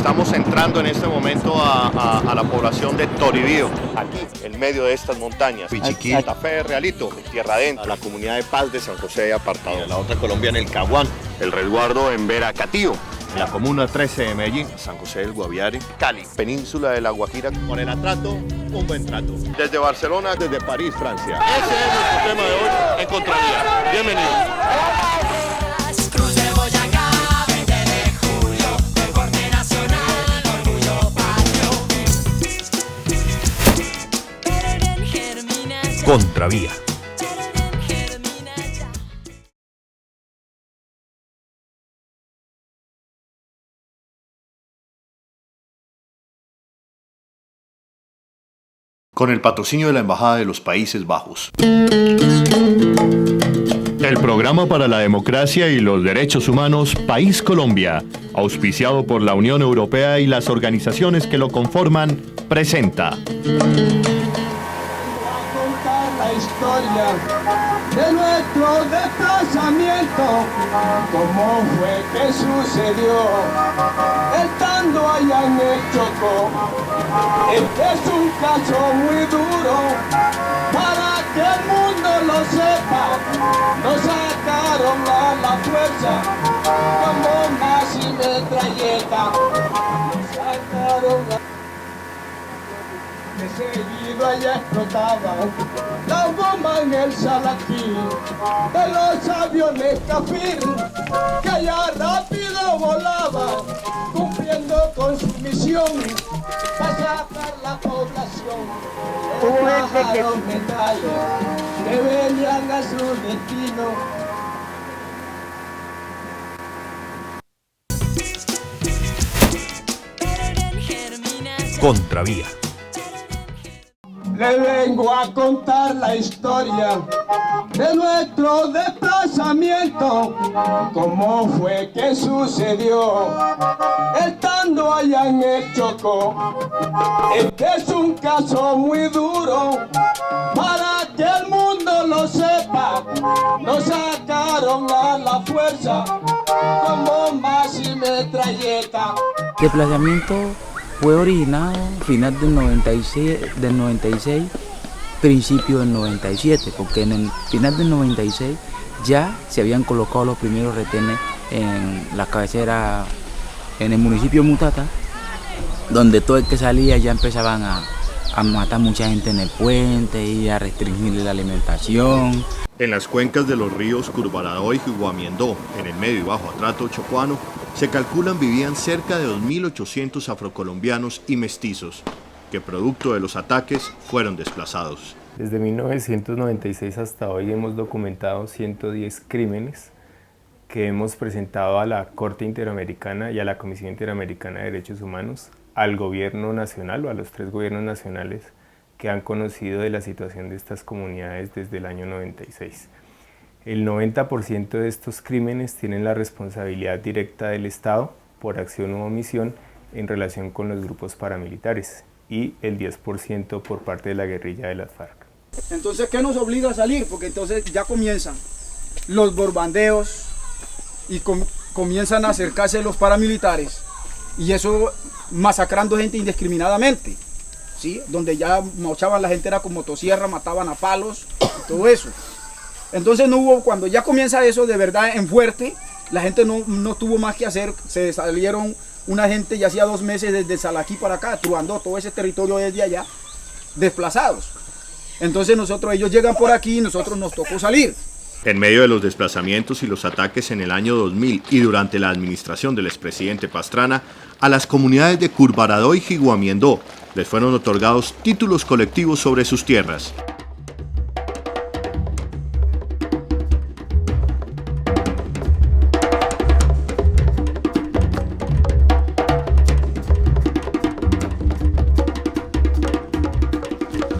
Estamos entrando en este momento a la población de Toribío, aquí, en medio de estas montañas. Pichiquí, Santa Fe, Realito, tierra adentro, la comunidad de paz de San José de Apartado. La otra Colombia en el Caguán, el resguardo en Veracatío, en la comuna 13 de Medellín, San José del Guaviare, Cali, península de La Guajira, con el atrato, un buen trato. Desde Barcelona, desde París, Francia. Ese es nuestro tema de hoy en Contravía. Bienvenidos. Contravía. Con el patrocinio de la Embajada de los Países Bajos. El Programa para la Democracia y los Derechos Humanos País Colombia, auspiciado por la Unión Europea y las organizaciones que lo conforman, presenta La historia de nuestro desplazamiento, cómo fue que sucedió, estando allá en el Chocó. Este es un caso muy duro, para que el mundo lo sepa. Nos sacaron a la fuerza, como más y metralleta. Nos sacaron a... De seguido allá explotaban la bomba en el Salaquí de los aviones Cafir, que allá rápido volaban, cumpliendo con su misión para sacar la población. Bajaron metales que venían a su destino. Contravía. Le vengo a contar la historia de nuestro desplazamiento, cómo fue que sucedió, estando allá en el Chocó. Este es un caso muy duro, para que el mundo lo sepa. Nos sacaron a la fuerza, con bombas y metralleta. Desplazamiento fue originado final del 96, principio del 97, porque en el final del 96 ya se habían colocado los primeros retenes en la cabecera, en el municipio de Mutata, donde todo el que salía ya empezaban a matar mucha gente en el puente y a restringirle la alimentación. En las cuencas de los ríos Curvarado y Guamiendó, en el medio y bajo atrato chocuano, se calculan vivían cerca de 2.800 afrocolombianos y mestizos, que producto de los ataques fueron desplazados. Desde 1996 hasta hoy hemos documentado 110 crímenes que hemos presentado a la Corte Interamericana y a la Comisión Interamericana de Derechos Humanos, al gobierno nacional o a los 3 gobiernos nacionales que han conocido de la situación de estas comunidades desde el año 96. El 90% de estos crímenes tienen la responsabilidad directa del Estado por acción u omisión en relación con los grupos paramilitares y el 10% por parte de la guerrilla de las FARC. Entonces, ¿qué nos obliga a salir? Porque entonces ya comienzan los borbandeos y comienzan a acercarse los paramilitares, y eso masacrando gente indiscriminadamente, ¿sí? Donde ya mochaban la gente era con motosierra, mataban a palos y todo eso. Entonces no hubo, cuando ya comienza eso de verdad en fuerte, la gente no tuvo más que hacer. Se salieron una gente ya hacía 2 meses desde Salaquí para acá, Truandó, todo ese territorio desde allá, desplazados. Entonces ellos llegan por aquí y nosotros nos tocó salir. En medio de los desplazamientos y los ataques en el año 2000 y durante la administración del expresidente Pastrana, a las comunidades de Curvarado y Guamiendó les fueron otorgados títulos colectivos sobre sus tierras.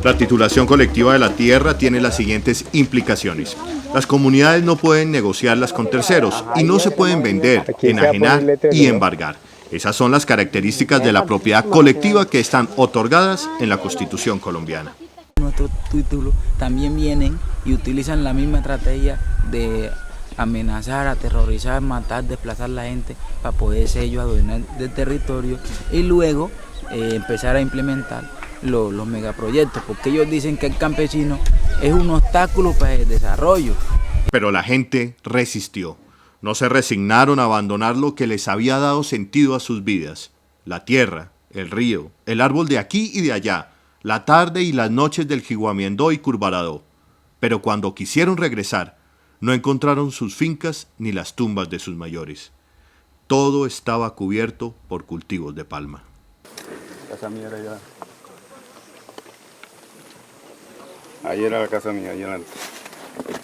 La titulación colectiva de la tierra tiene las siguientes implicaciones. Las comunidades no pueden negociarlas con terceros y no se pueden vender, enajenar y embargar. Esas son las características de la propiedad colectiva que están otorgadas en la Constitución colombiana. Nuestros títulos también vienen y utilizan la misma estrategia de amenazar, aterrorizar, matar, desplazar a la gente para poderse ellos adueñar del territorio y luego empezar a implementar los megaproyectos, porque ellos dicen que el campesino es un obstáculo para el desarrollo. Pero la gente resistió. No se resignaron a abandonar lo que les había dado sentido a sus vidas. La tierra, el río, el árbol de aquí y de allá, la tarde y las noches del Jiguamiendó y Curbaradó. Pero cuando quisieron regresar, no encontraron sus fincas ni las tumbas de sus mayores. Todo estaba cubierto por cultivos de palma. Casa mía era allá. Ahí era la casa mía, allá adelante.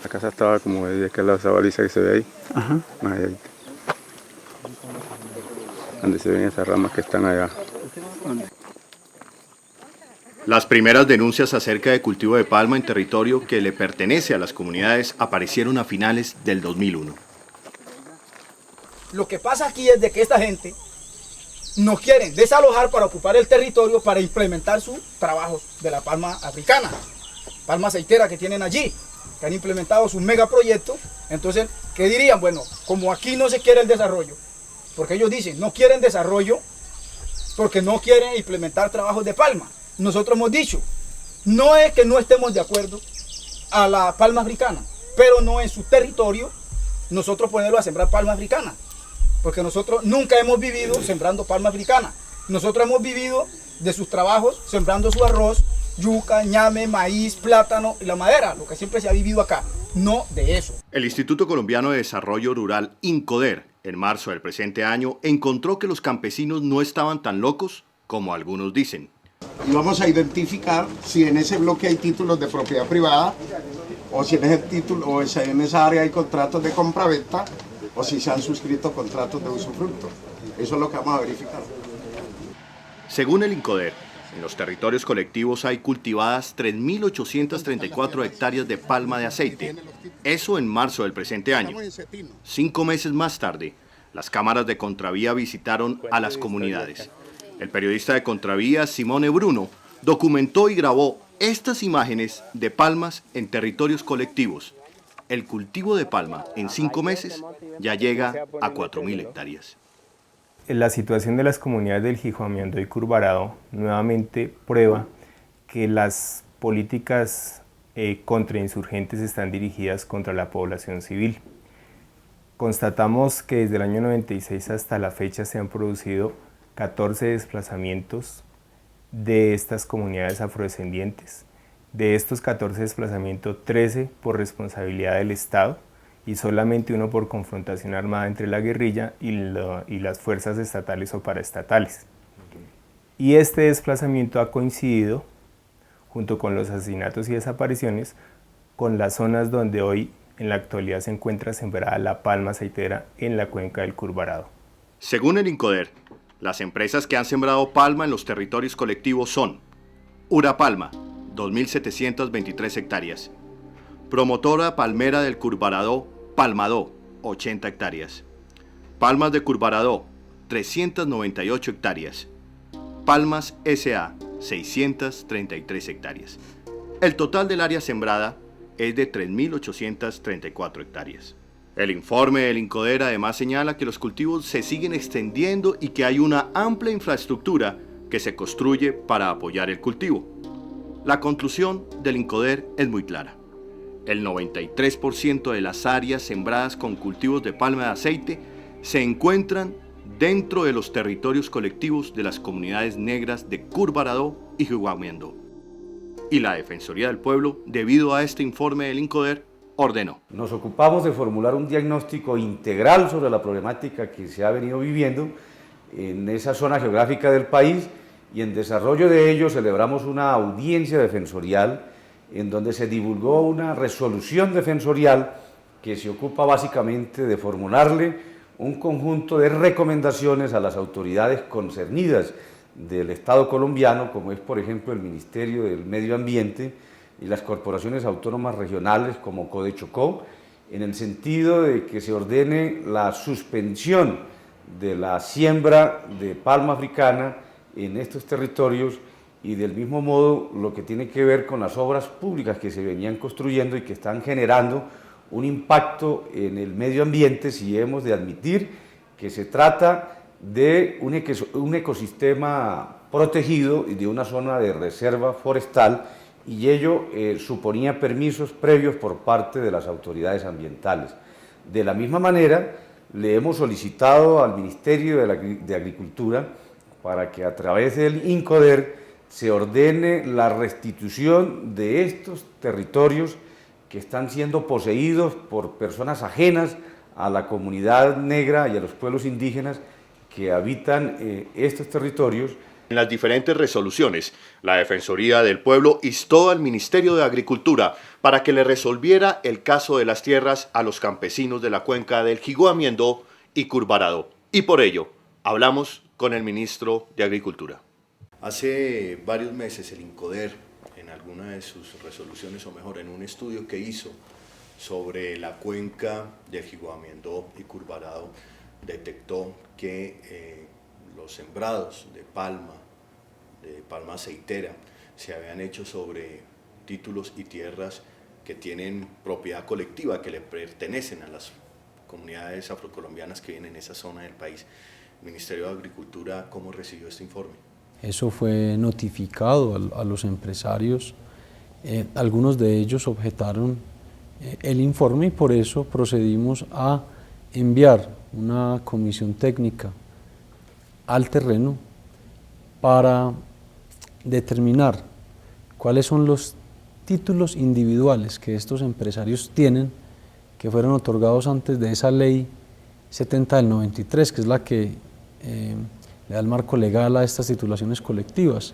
La casa estaba como ahí, es que la baliza que se ve ahí. Ajá. Más allá. Donde se ven esas ramas que están allá. Las primeras denuncias acerca de cultivo de palma en territorio que le pertenece a las comunidades aparecieron a finales del 2001. Lo que pasa aquí es de que esta gente nos quieren desalojar para ocupar el territorio para implementar sus trabajos de la palma africana, palma aceitera que tienen allí, que han implementado sus megaproyectos. Entonces, ¿qué dirían? Bueno, como aquí no se quiere el desarrollo, porque ellos dicen no quieren desarrollo porque no quieren implementar trabajos de palma. Nosotros hemos dicho, no es que no estemos de acuerdo a la palma africana, pero no en su territorio nosotros ponerlo a sembrar palma africana, porque nosotros nunca hemos vivido sembrando palma africana. Nosotros hemos vivido de sus trabajos sembrando su arroz, yuca, ñame, maíz, plátano y la madera, lo que siempre se ha vivido acá, no de eso. El Instituto Colombiano de Desarrollo Rural, INCODER, en marzo del presente año, encontró que los campesinos no estaban tan locos como algunos dicen. Y vamos a identificar si en ese bloque hay títulos de propiedad privada, o si en ese título, o si en esa área hay contratos de compra-venta, o si se han suscrito contratos de usufructo. Eso es lo que vamos a verificar. Según el INCODER, en los territorios colectivos hay cultivadas 3.834 hectáreas de palma de aceite. Eso en marzo del presente año. 5 meses más tarde, las cámaras de Contravía visitaron a las comunidades. El periodista de Contravía, Simone Bruno, documentó y grabó estas imágenes de palmas en territorios colectivos. El cultivo de palma en 5 meses ya llega a 4.000 hectáreas. La situación de las comunidades del Jiguamiendó y Curbaradó nuevamente prueba que las políticas contrainsurgentes están dirigidas contra la población civil. Constatamos que desde el año 96 hasta la fecha se han producido 14 desplazamientos de estas comunidades afrodescendientes. De estos 14 desplazamientos, 13 por responsabilidad del Estado y solamente 1 por confrontación armada entre la guerrilla y las fuerzas estatales o paraestatales. Y este desplazamiento ha coincidido, junto con los asesinatos y desapariciones, con las zonas donde hoy en la actualidad se encuentra sembrada la palma aceitera en la cuenca del Curbaradó. Según el INCODER, las empresas que han sembrado palma en los territorios colectivos son Urapalma, 2.723 hectáreas. Promotora Palmera del Curbaradó, Palmadó, 80 hectáreas. Palmas de Curbaradó, 398 hectáreas. Palmas S.A., 633 hectáreas. El total del área sembrada es de 3.834 hectáreas. El informe del INCODER además señala que los cultivos se siguen extendiendo y que hay una amplia infraestructura que se construye para apoyar el cultivo. La conclusión del INCODER es muy clara. El 93% de las áreas sembradas con cultivos de palma de aceite se encuentran dentro de los territorios colectivos de las comunidades negras de Curbaradó y Jiguamiendó. Y la Defensoría del Pueblo, debido a este informe del INCODER, ordenó. Nos ocupamos de formular un diagnóstico integral sobre la problemática que se ha venido viviendo en esa zona geográfica del país y en desarrollo de ello celebramos una audiencia defensorial en donde se divulgó una resolución defensorial que se ocupa básicamente de formularle un conjunto de recomendaciones a las autoridades concernidas del Estado colombiano, como es por ejemplo el Ministerio del Medio Ambiente y las corporaciones autónomas regionales como Codechocó, en el sentido de que se ordene la suspensión de la siembra de palma africana en estos territorios y del mismo modo lo que tiene que ver con las obras públicas que se venían construyendo y que están generando un impacto en el medio ambiente si hemos de admitir que se trata de un ecosistema protegido y de una zona de reserva forestal, y ello suponía permisos previos por parte de las autoridades ambientales. De la misma manera, le hemos solicitado al Ministerio de Agricultura para que a través del INCODER se ordene la restitución de estos territorios que están siendo poseídos por personas ajenas a la comunidad negra y a los pueblos indígenas que habitan estos territorios. En las diferentes resoluciones, la Defensoría del Pueblo instó al Ministerio de Agricultura para que le resolviera el caso de las tierras a los campesinos de la cuenca del Jiguamiendo y Curvarado. Y por ello, hablamos con el ministro de Agricultura. Hace varios meses el INCODER, en alguna de sus resoluciones, o mejor, en un estudio que hizo sobre la cuenca del Jiguamiendo y Curvarado, detectó que los sembrados de palma aceitera, se habían hecho sobre títulos y tierras que tienen propiedad colectiva, que le pertenecen a las comunidades afrocolombianas que viven en esa zona del país. El Ministerio de Agricultura, ¿cómo recibió este informe? Eso fue notificado a los empresarios. Algunos de ellos objetaron el informe y por eso procedimos a enviar una comisión técnica al terreno para determinar cuáles son los títulos individuales que estos empresarios tienen, que fueron otorgados antes de esa ley 70 del 93, que es la que le da el marco legal a estas titulaciones colectivas.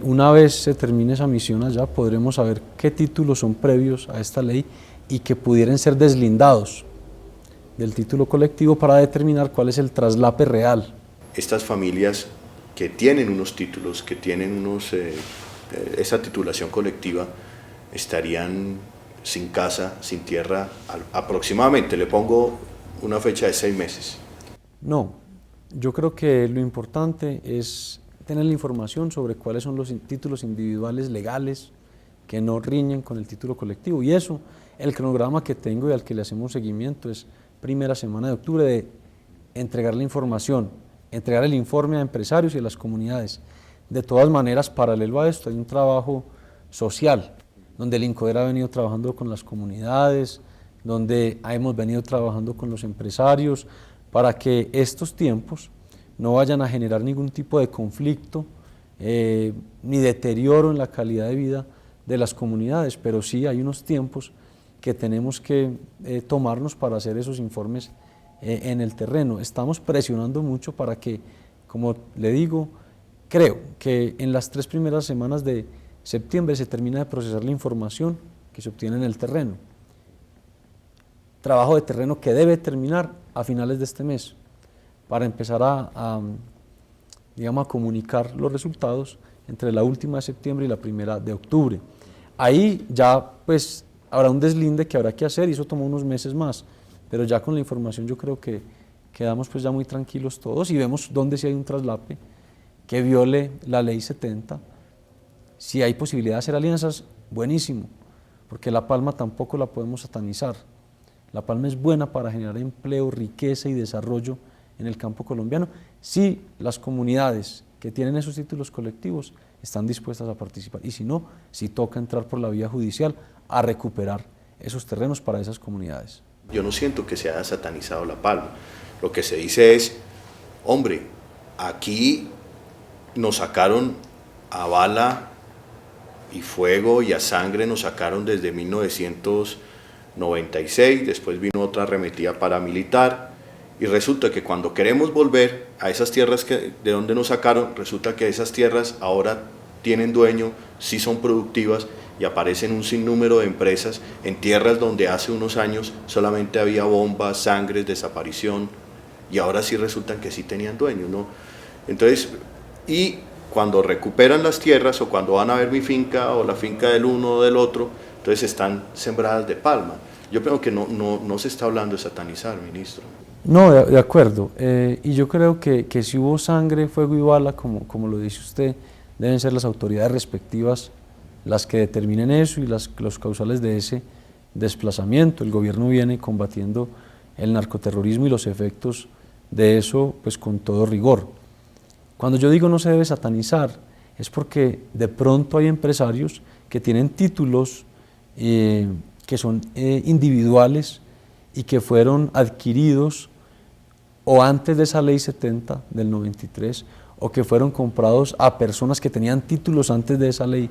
Una vez se termine esa misión allá, podremos saber qué títulos son previos a esta ley y que pudieran ser deslindados del título colectivo para determinar cuál es el traslape real. Estas familias que tienen unos títulos, que tienen esa titulación colectiva, estarían sin casa, sin tierra, aproximadamente, le pongo una fecha de 6 meses. No, yo creo que lo importante es tener la información sobre cuáles son los títulos individuales legales que no riñen con el título colectivo, y eso, el cronograma que tengo y al que le hacemos seguimiento es primera semana de octubre de entregar la información, entregar el informe a empresarios y a las comunidades. De todas maneras, paralelo a esto, hay un trabajo social, donde el INCODER ha venido trabajando con las comunidades, donde hemos venido trabajando con los empresarios, para que estos tiempos no vayan a generar ningún tipo de conflicto, ni deterioro en la calidad de vida de las comunidades, pero sí hay unos tiempos que tenemos que tomarnos para hacer esos informes en el terreno. Estamos presionando mucho para que, como le digo, creo que en las 3 primeras semanas de septiembre se termina de procesar la información que se obtiene en el terreno. Trabajo de terreno que debe terminar a finales de este mes para empezar a comunicar los resultados entre la última de septiembre y la primera de octubre. Ahí ya pues habrá un deslinde que habrá que hacer y eso toma unos meses más, pero ya con la información yo creo que quedamos pues ya muy tranquilos todos y vemos dónde sí hay un traslape que viole la ley 70. Si hay posibilidad de hacer alianzas, buenísimo, porque la palma tampoco la podemos satanizar. La palma es buena para generar empleo, riqueza y desarrollo en el campo colombiano, si las comunidades que tienen esos títulos colectivos están dispuestas a participar, y si no, si toca entrar por la vía judicial a recuperar esos terrenos para esas comunidades. Yo no siento que se haya satanizado la palma. Lo que se dice es, hombre, aquí nos sacaron a bala y fuego y a sangre, nos sacaron desde 1996, después vino otra arremetida paramilitar, y resulta que cuando queremos volver a esas tierras de donde nos sacaron, resulta que esas tierras ahora tienen dueño, sí son productivas, y aparecen un sinnúmero de empresas en tierras donde hace unos años solamente había bombas, sangres, desaparición, y ahora sí resultan que sí tenían dueño, ¿no? Entonces, y cuando recuperan las tierras o cuando van a ver mi finca o la finca del uno o del otro, entonces están sembradas de palma. Yo creo que no se está hablando de satanizar, ministro. No, de acuerdo, y yo creo que si hubo sangre, fuego y bala, como lo dice usted, deben ser las autoridades respectivas las que determinen eso y los causales de ese desplazamiento. El gobierno viene combatiendo el narcoterrorismo y los efectos de eso pues con todo rigor. Cuando yo digo no se debe satanizar, es porque de pronto hay empresarios que tienen títulos que son individuales y que fueron adquiridos o antes de esa ley 70 del 93 o que fueron comprados a personas que tenían títulos antes de esa ley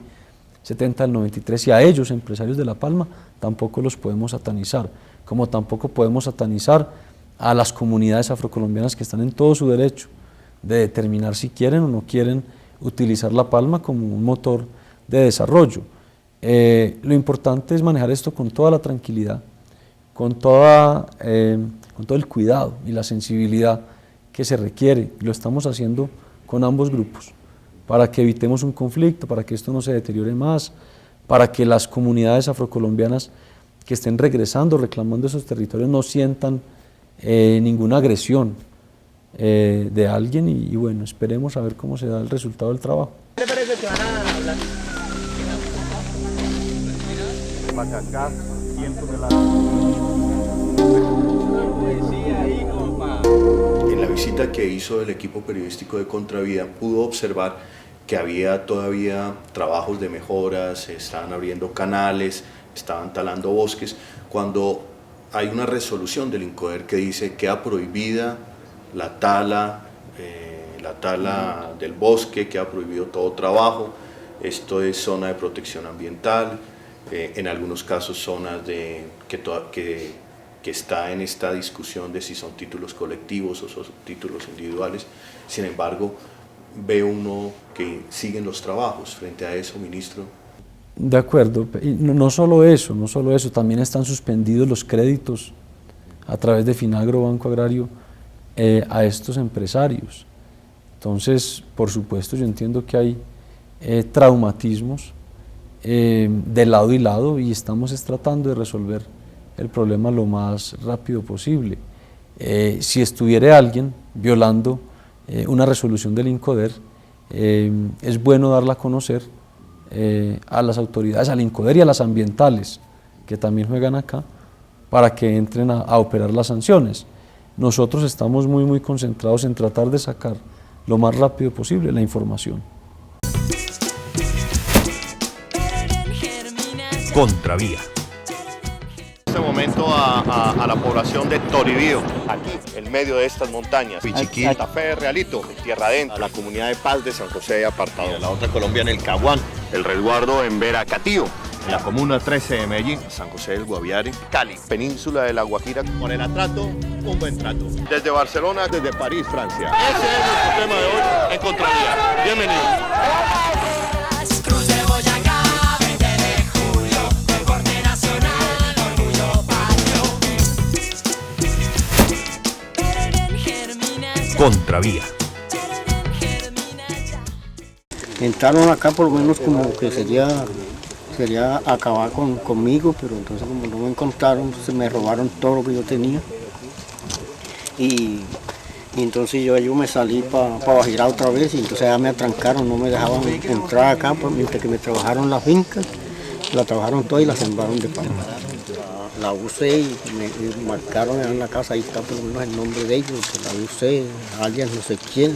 70 del 93 y a ellos, empresarios de La Palma, tampoco los podemos satanizar, como tampoco podemos satanizar a las comunidades afrocolombianas que están en todo su derecho de determinar si quieren o no quieren utilizar La Palma como un motor de desarrollo. Lo importante es manejar esto con toda la tranquilidad, con todo el cuidado y la sensibilidad que se requiere. Lo estamos haciendo con ambos grupos, para que evitemos un conflicto, para que esto no se deteriore más, para que las comunidades afrocolombianas que estén regresando, reclamando esos territorios, no sientan ninguna agresión de alguien y bueno, esperemos a ver cómo se da el resultado del trabajo. ¿Qué le parece que van a hablar? En la visita que hizo el equipo periodístico de Contravía pudo observar que había todavía trabajos de mejoras, se estaban abriendo canales, estaban talando bosques, cuando hay una resolución del INCODER que dice que queda prohibida la tala del bosque, queda prohibido todo trabajo. Esto es zona de protección ambiental, en algunos casos zonas que está en esta discusión de si son títulos colectivos o son títulos individuales. Sin embargo, ve uno que siguen los trabajos frente a eso, ministro. De acuerdo, y no solo eso, también están suspendidos los créditos a través de Finagro, Banco Agrario, a estos empresarios. Entonces, por supuesto, yo entiendo que hay traumatismos de lado y lado y estamos tratando de resolver el problema lo más rápido posible. Si estuviera alguien violando una resolución del INCODER, es bueno darla a conocer a las autoridades, al INCODER y a las ambientales, que también juegan acá, para que entren a operar las sanciones. Nosotros estamos muy concentrados en tratar de sacar lo más rápido posible la información. Contravía. En este momento a la población de Toribío, aquí, en medio de estas montañas, Pichiquí, Santa Fe, Realito, Tierra Adentro, a la comunidad de Paz de San José de Apartadó, la otra Colombia en el Caguán, el resguardo en Veracatío, en la comuna 13 de Medellín, San José del Guaviare, Cali, península de La Guajira, con el atrato, un buen trato. Desde Barcelona, desde París, Francia. Ese es nuestro tema de hoy en Contravía. Bienvenidos. Contravía. Entraron acá por lo menos como que sería acabar conmigo, pero entonces como no me encontraron, entonces me robaron todo lo que yo tenía. Y entonces yo me salí para Bajirá otra vez y entonces ya me atrancaron, no me dejaban entrar acá, mientras que me trabajaron las fincas, la trabajaron toda y la sembraron de palma. La usé y me marcaron en la casa, ahí está por lo menos el nombre de ellos, la usé, alguien no sé quién,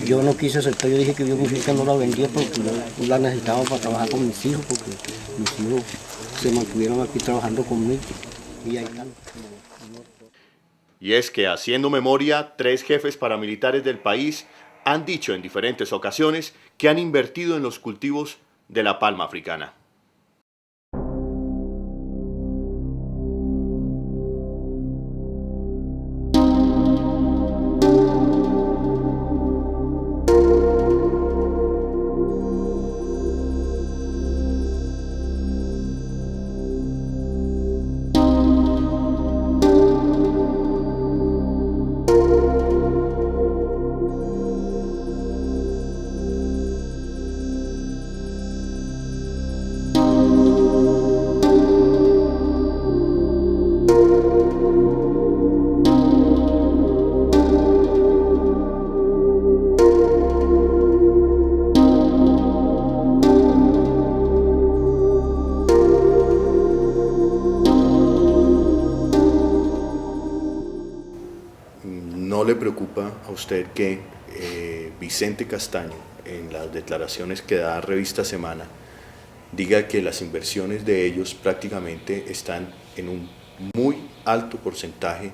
yo no quise aceptar, yo dije que yo mi finca no la vendía porque yo la necesitaba para trabajar con mis hijos, porque mis hijos se mantuvieron aquí trabajando conmigo y ahí están. Y es que, haciendo memoria, 3 jefes paramilitares del país han dicho en diferentes ocasiones que han invertido en los cultivos de la palma africana. ¿No le preocupa a usted que Vicente Castaño, en las declaraciones que da Revista Semana, diga que las inversiones de ellos prácticamente están en un muy alto porcentaje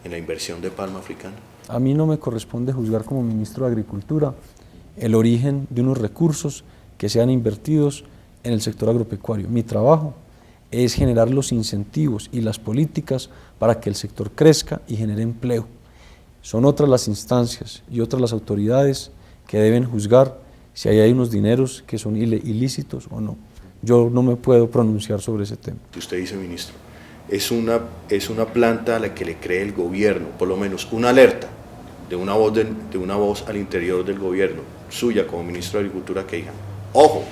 en la inversión de palma africana? A mí no me corresponde juzgar como ministro de Agricultura el origen de unos recursos que sean invertidos en el sector agropecuario. Mi trabajo es generar los incentivos y las políticas para que el sector crezca y genere empleo. Son otras las instancias y otras las autoridades que deben juzgar si ahí hay unos dineros que son ilícitos o no. Yo no me puedo pronunciar sobre ese tema. Usted dice, ministro, es una planta a la que le cree el gobierno, por lo menos una alerta de una voz al interior del gobierno, suya como ministro de Agricultura, que diga, ojo,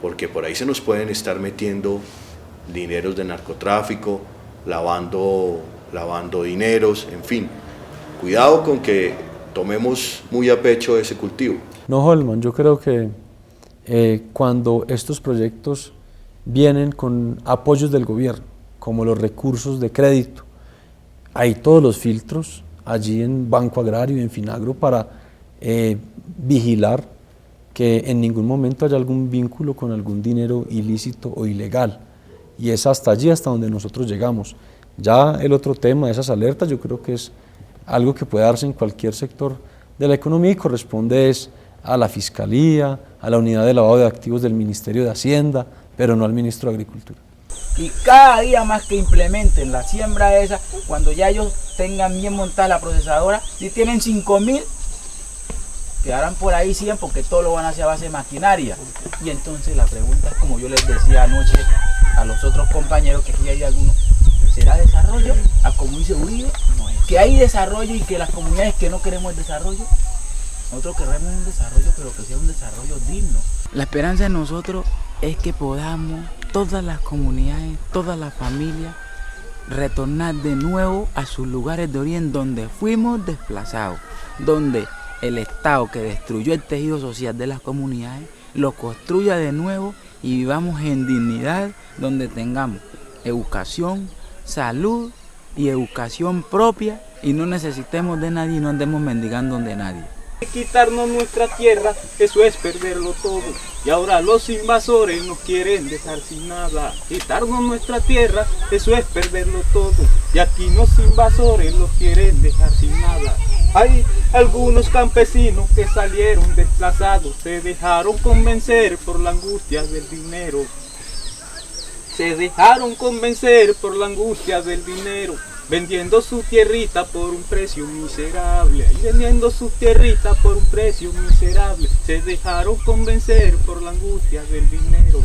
porque por ahí se nos pueden estar metiendo dineros de narcotráfico, lavando dineros, en fin. Cuidado con que tomemos muy a pecho ese cultivo. No, Holman, yo creo que cuando estos proyectos vienen con apoyos del gobierno, como los recursos de crédito, hay todos los filtros allí en Banco Agrario y en Finagro para vigilar que en ningún momento haya algún vínculo con algún dinero ilícito o ilegal. Y es hasta allí, hasta donde nosotros llegamos. Ya el otro tema, esas alertas, yo creo que es algo que puede darse en cualquier sector de la economía y corresponde a la Fiscalía, a la Unidad de Lavado de Activos del Ministerio de Hacienda, pero no al Ministro de Agricultura. Y cada día más que implementen la siembra esa, cuando ya ellos tengan bien montada la procesadora, si tienen 5.000, quedarán por ahí 100 porque todo lo van a hacer a base de maquinaria. Y entonces la pregunta es, como yo les decía anoche a los otros compañeros, que aquí hay algunos, ¿será desarrollo? A como dice Uribe, que hay desarrollo y que las comunidades que no queremos el desarrollo, nosotros queremos un desarrollo, pero que sea un desarrollo digno. La esperanza de nosotros es que podamos, todas las comunidades, todas las familias, retornar de nuevo a sus lugares de origen donde fuimos desplazados, donde el Estado que destruyó el tejido social de las comunidades lo construya de nuevo y vivamos en dignidad, donde tengamos educación, salud y educación propia y no necesitemos de nadie y no andemos mendigando de nadie. Quitarnos nuestra tierra, eso es perderlo todo. Y ahora los invasores nos quieren dejar sin nada. Quitarnos nuestra tierra, eso es perderlo todo. Y aquí los invasores nos quieren dejar sin nada. Hay algunos campesinos que salieron desplazados, se dejaron convencer por la angustia del dinero. Se dejaron convencer por la angustia del dinero, vendiendo su tierrita por un precio miserable. Y vendiendo su tierrita por un precio miserable, se dejaron convencer por la angustia del dinero.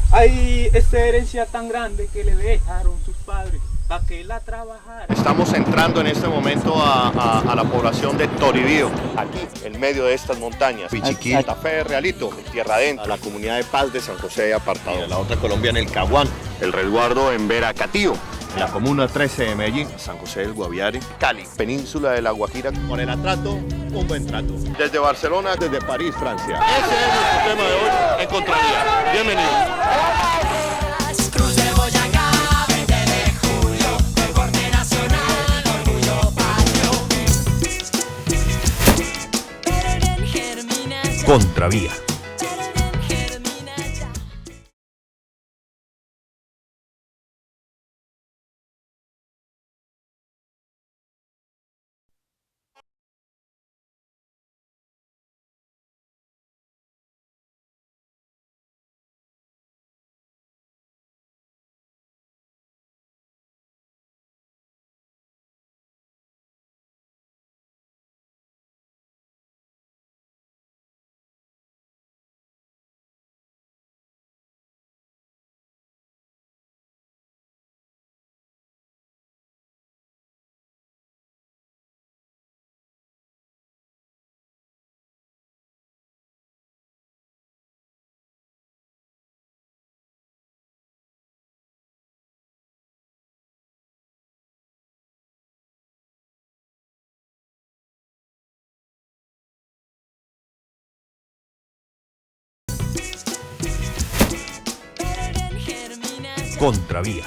Hay esta herencia tan grande que le dejaron sus padres, para que la trabajara. Estamos entrando en este momento a la población de Toribío, aquí, en medio de estas montañas. Pichiquí, Santa Fe, Realito, Tierra Adentro, la comunidad de Paz de San José de Apartado. La otra Colombia en el Caguán, el resguardo en Veracatío, la comuna 13 de Medellín, San José del Guaviare, Cali, península de La Guajira. Con el atrato, un buen trato. Desde Barcelona, desde París, Francia. Ese es nuestro tema de hoy en Contravía. Bienvenidos. Contravía. Contravía.